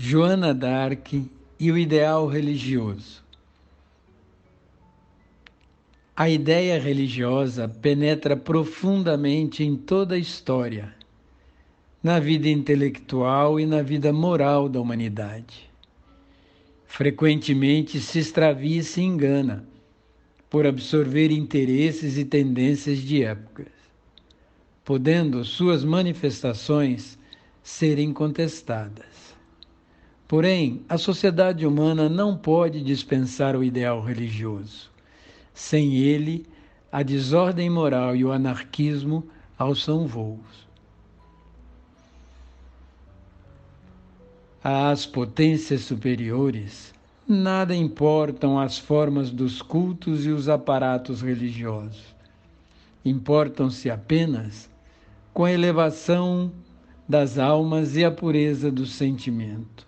Joana d'Arc e o ideal religioso. A ideia religiosa penetra profundamente em toda a história, na vida intelectual e na vida moral da humanidade. Frequentemente se extravia e se engana, por absorver interesses e tendências de épocas, podendo suas manifestações serem contestadas. Porém, a sociedade humana não pode dispensar o ideal religioso. Sem ele, a desordem moral e o anarquismo alçam voos. Às potências superiores, nada importam as formas dos cultos e os aparatos religiosos. Importam-se apenas com a elevação das almas e a pureza do sentimento,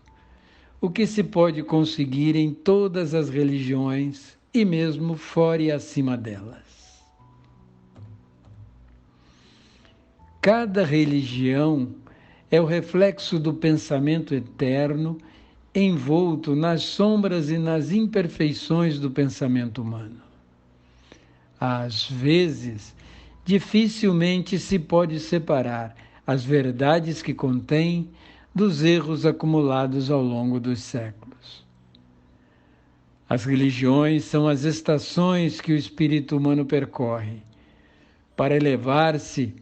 o que se pode conseguir em todas as religiões e mesmo fora e acima delas. Cada religião é o reflexo do pensamento eterno envolto nas sombras e nas imperfeições do pensamento humano. Às vezes, dificilmente se pode separar as verdades que contém dos erros acumulados ao longo dos séculos. As religiões são as estações que o espírito humano percorre para elevar-se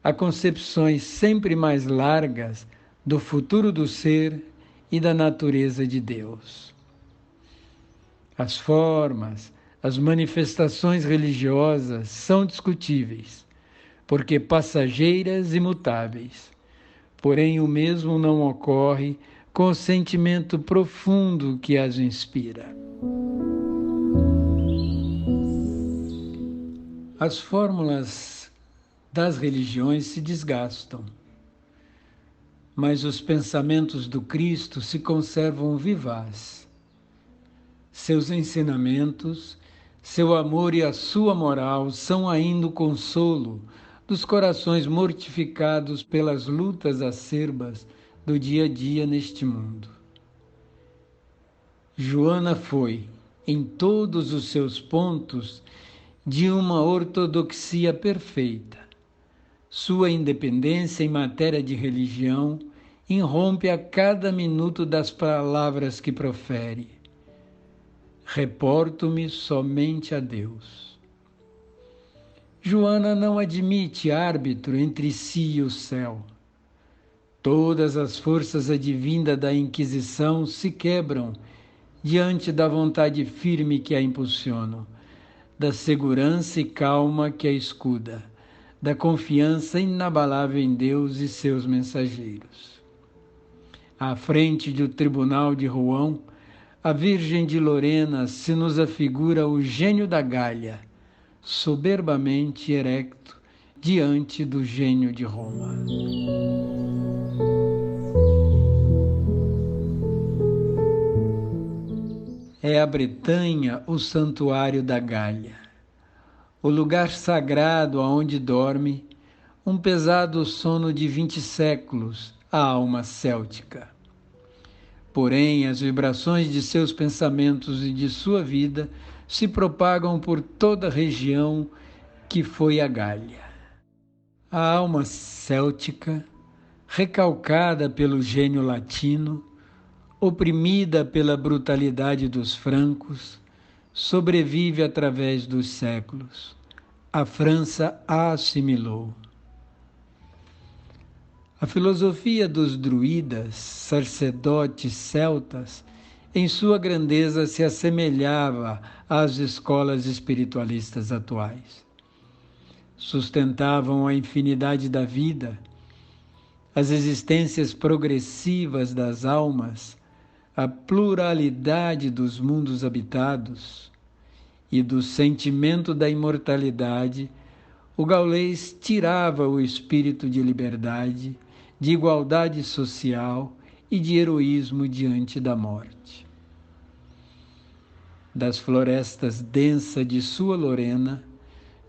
a concepções sempre mais largas do futuro do ser e da natureza de Deus. As formas, as manifestações religiosas são discutíveis, porque passageiras e mutáveis. Porém, o mesmo não ocorre com o sentimento profundo que as inspira. As fórmulas das religiões se desgastam, mas os pensamentos do Cristo se conservam vivaz. Seus ensinamentos, seu amor e a sua moral são ainda o consolo dos corações mortificados pelas lutas acerbas do dia a dia neste mundo. Joana foi, em todos os seus pontos, de uma ortodoxia perfeita. Sua independência em matéria de religião irrompe a cada minuto das palavras que profere. Reporto-me somente a Deus. Joana não admite árbitro entre si e o céu. Todas as forças advindas da Inquisição se quebram diante da vontade firme que a impulsiona, da segurança e calma que a escuda, da confiança inabalável em Deus e seus mensageiros. À frente do tribunal de Rouen, a Virgem de Lorena se nos afigura o gênio da Gália, soberbamente erecto diante do gênio de Roma. É a Bretanha o santuário da Gália, o lugar sagrado aonde dorme, um pesado sono de 20 séculos, a alma céltica. Porém, as vibrações de seus pensamentos e de sua vida se propagam por toda a região que foi a Gália. A alma céltica, recalcada pelo gênio latino, oprimida pela brutalidade dos francos, sobrevive através dos séculos. A França a assimilou. A filosofia dos druidas, sacerdotes celtas, em sua grandeza se assemelhava às escolas espiritualistas atuais. Sustentavam a infinidade da vida, as existências progressivas das almas, a pluralidade dos mundos habitados e do sentimento da imortalidade. O gaulês tirava o espírito de liberdade, de igualdade social e de heroísmo diante da morte. Das florestas densas de sua Lorena,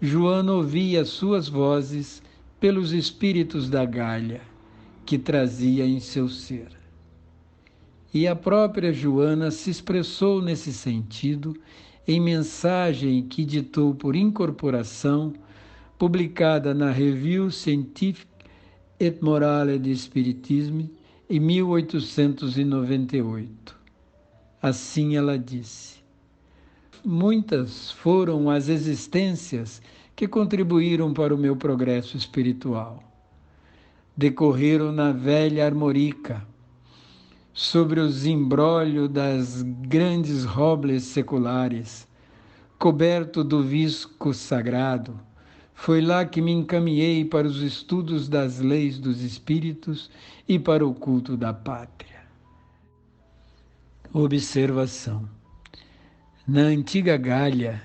Joana ouvia suas vozes pelos espíritos da Gália, que trazia em seu ser. e a própria Joana se expressou nesse sentido em mensagem que ditou por incorporação, publicada na Revue Scientifique et Morale du Spiritisme, em 1898. Assim ela disse: muitas foram as existências que contribuíram para o meu progresso espiritual. Decorreram na velha armorica, sobre o zimbróglio das grandes robles seculares, coberto do visco sagrado. Foi lá que me encaminhei para os estudos das leis dos espíritos e para o culto da pátria. Observação. Na antiga Gália,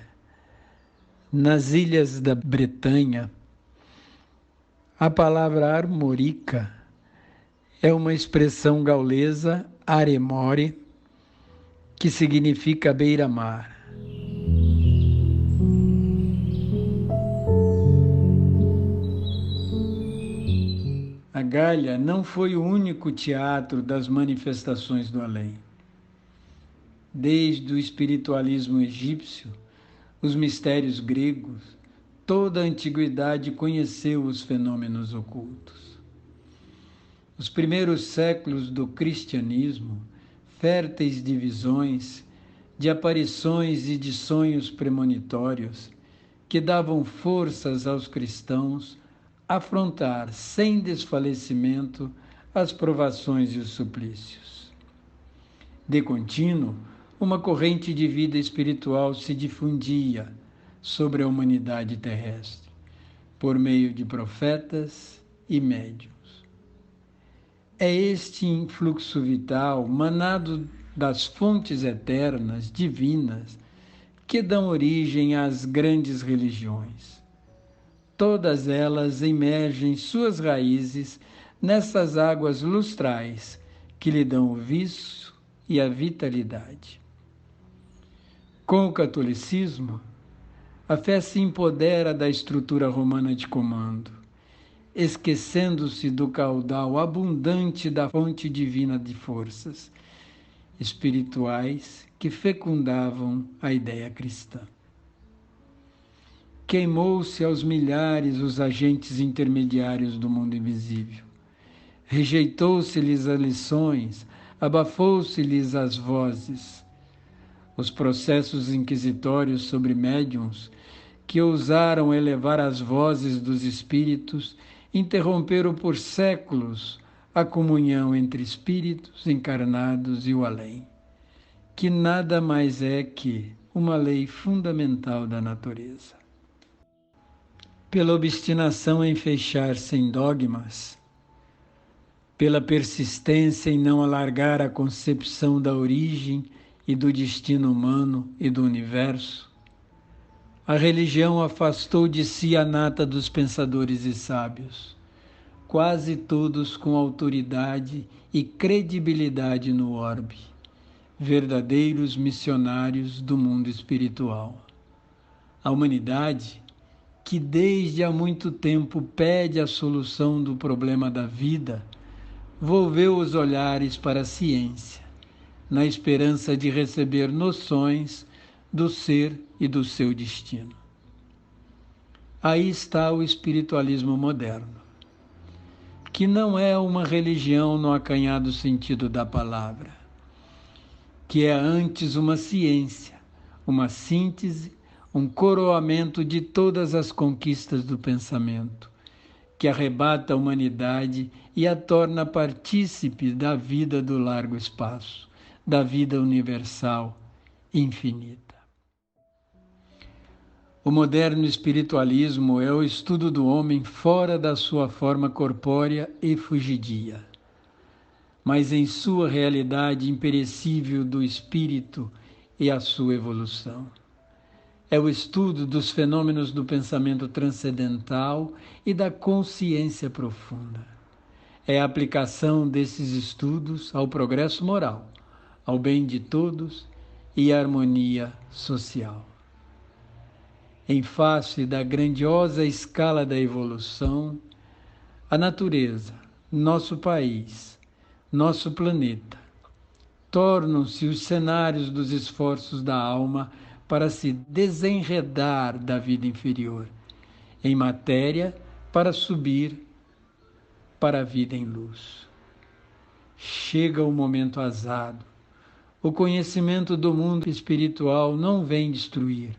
nas ilhas da Bretanha, a palavra armorica é uma expressão gaulesa, aremore, que significa beira-mar. A Gália não foi o único teatro das manifestações do além. Desde o espiritualismo egípcio, os mistérios gregos, toda a antiguidade conheceu os fenômenos ocultos. Os primeiros séculos do cristianismo, férteis de visões, de aparições e de sonhos premonitórios, que davam forças aos cristãos afrontar sem desfalecimento as provações e os suplícios. De contínuo, uma corrente de vida espiritual se difundia sobre a humanidade terrestre, por meio de profetas e médiuns. É este influxo vital, manado das fontes eternas, divinas, que dão origem às grandes religiões. Todas elas emergem suas raízes nessas águas lustrais que lhe dão o vício e a vitalidade. Com o catolicismo, a fé se empodera da estrutura romana de comando, esquecendo-se do caudal abundante da fonte divina de forças espirituais que fecundavam a ideia cristã. Queimou-se aos milhares os agentes intermediários do mundo invisível. Rejeitou-se-lhes as lições, abafou-se-lhes as vozes. Os processos inquisitórios sobre médiuns, que ousaram elevar as vozes dos espíritos, interromperam por séculos a comunhão entre espíritos encarnados e o além, que nada mais é que uma lei fundamental da natureza. Pela obstinação em fechar-se em dogmas, pela persistência em não alargar a concepção da origem e do destino humano e do universo, a religião afastou de si a nata dos pensadores e sábios, quase todos com autoridade e credibilidade no orbe, verdadeiros missionários do mundo espiritual. A humanidade, que desde há muito tempo pede a solução do problema da vida, volveu os olhares para a ciência, na esperança de receber noções do ser e do seu destino. Aí está o espiritualismo moderno, que não é uma religião no acanhado sentido da palavra, que é antes uma ciência, uma síntese, um coroamento de todas as conquistas do pensamento, que arrebata a humanidade e a torna partícipe da vida do largo espaço, da vida universal, infinita. O moderno espiritualismo é o estudo do homem fora da sua forma corpórea e fugidia, mas em sua realidade imperecível do espírito e a sua evolução. É o estudo dos fenômenos do pensamento transcendental e da consciência profunda. É a aplicação desses estudos ao progresso moral, ao bem de todos e à harmonia social. Em face da grandiosa escala da evolução, a natureza, nosso país, nosso planeta, tornam-se os cenários dos esforços da alma para se desenredar da vida inferior, em matéria, para subir para a vida em luz. Chega o momento azado. O conhecimento do mundo espiritual não vem destruir,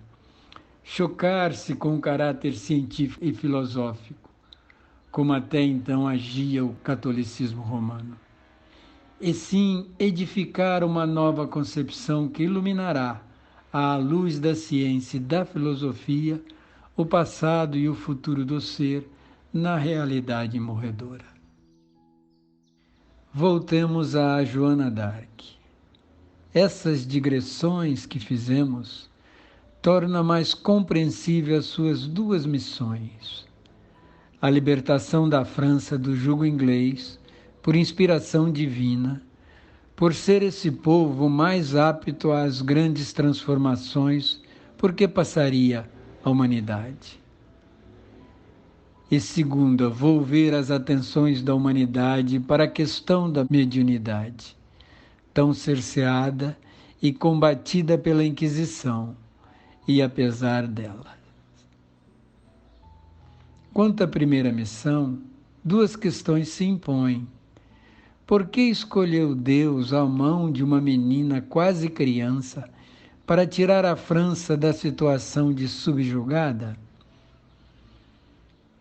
chocar-se com o caráter científico e filosófico, como até então agia o catolicismo romano, e sim edificar uma nova concepção que iluminará, à luz da ciência e da filosofia, o passado e o futuro do ser na realidade morredora. Voltemos a Joana d'Arc. Essas digressões que fizemos tornam mais compreensível as suas duas missões. A libertação da França do jugo inglês, por inspiração divina, por ser esse povo mais apto às grandes transformações, porque passaria a humanidade. E segunda, volver as atenções da humanidade para a questão da mediunidade, tão cerceada e combatida pela Inquisição, e apesar dela. Quanto à primeira missão, duas questões se impõem. Por que escolheu Deus a mão de uma menina quase criança para tirar a França da situação de subjugada?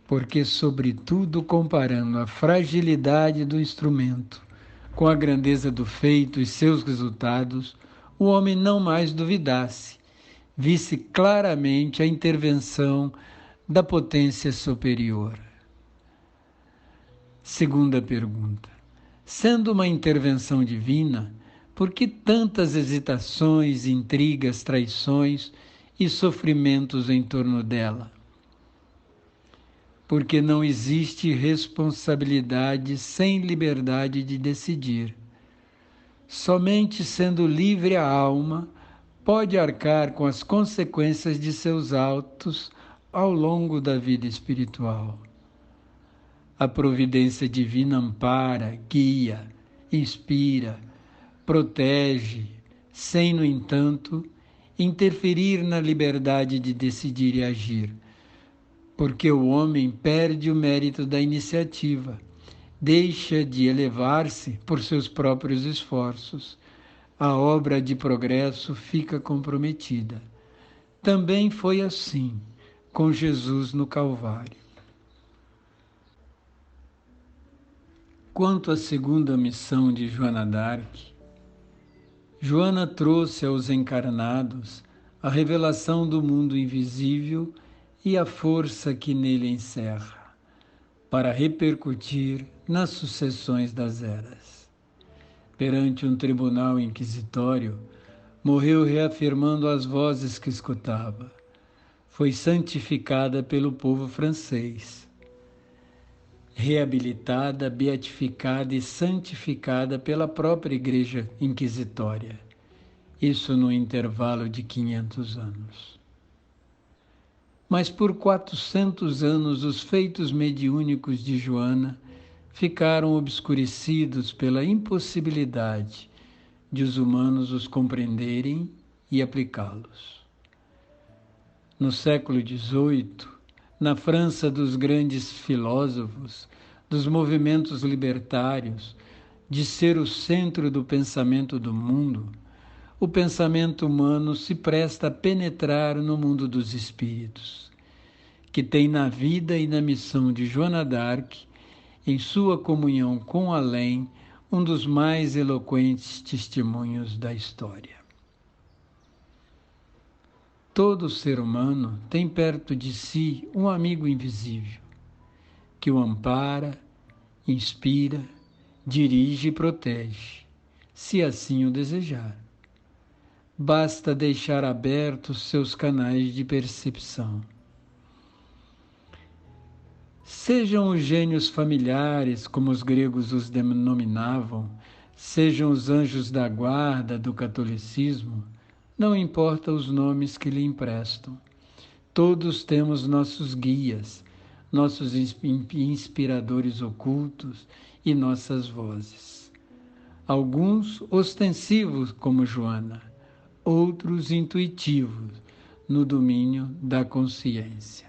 Porque, sobretudo, comparando a fragilidade do instrumento com a grandeza do feito e seus resultados, o homem não mais duvidasse, visse claramente a intervenção da potência superior. Segunda pergunta. Sendo uma intervenção divina, por que tantas hesitações, intrigas, traições e sofrimentos em torno dela? Porque não existe responsabilidade sem liberdade de decidir. Somente sendo livre a alma pode arcar com as consequências de seus atos ao longo da vida espiritual. A providência divina ampara, guia, inspira, protege, sem, no entanto, interferir na liberdade de decidir e agir, porque o homem perde o mérito da iniciativa, deixa de elevar-se por seus próprios esforços. A obra de progresso fica comprometida. Também foi assim com Jesus no Calvário. Quanto à segunda missão de Joana d'Arc, Joana trouxe aos encarnados a revelação do mundo invisível e a força que nele encerra, para repercutir nas sucessões das eras. Perante um tribunal inquisitório, morreu reafirmando as vozes que escutava. Foi santificada pelo povo francês, reabilitada, beatificada e santificada pela própria Igreja Inquisitória. Isso no intervalo de 500 anos. Mas por 400 anos os feitos mediúnicos de Joana ficaram obscurecidos pela impossibilidade de os humanos os compreenderem e aplicá-los. No século XVIII, na França dos grandes filósofos, dos movimentos libertários, de ser o centro do pensamento do mundo, o pensamento humano se presta a penetrar no mundo dos espíritos, que tem na vida e na missão de Joana d'Arc, em sua comunhão com o além, um dos mais eloquentes testemunhos da história. Todo ser humano tem perto de si um amigo invisível, que o ampara, inspira, dirige e protege, se assim o desejar. Basta deixar abertos seus canais de percepção. Sejam os gênios familiares, como os gregos os denominavam, sejam os anjos da guarda do catolicismo, não importa os nomes que lhe emprestam. Todos temos nossos guias, nossos inspiradores ocultos e nossas vozes. alguns ostensivos, como Joana, outros intuitivos, no domínio da consciência.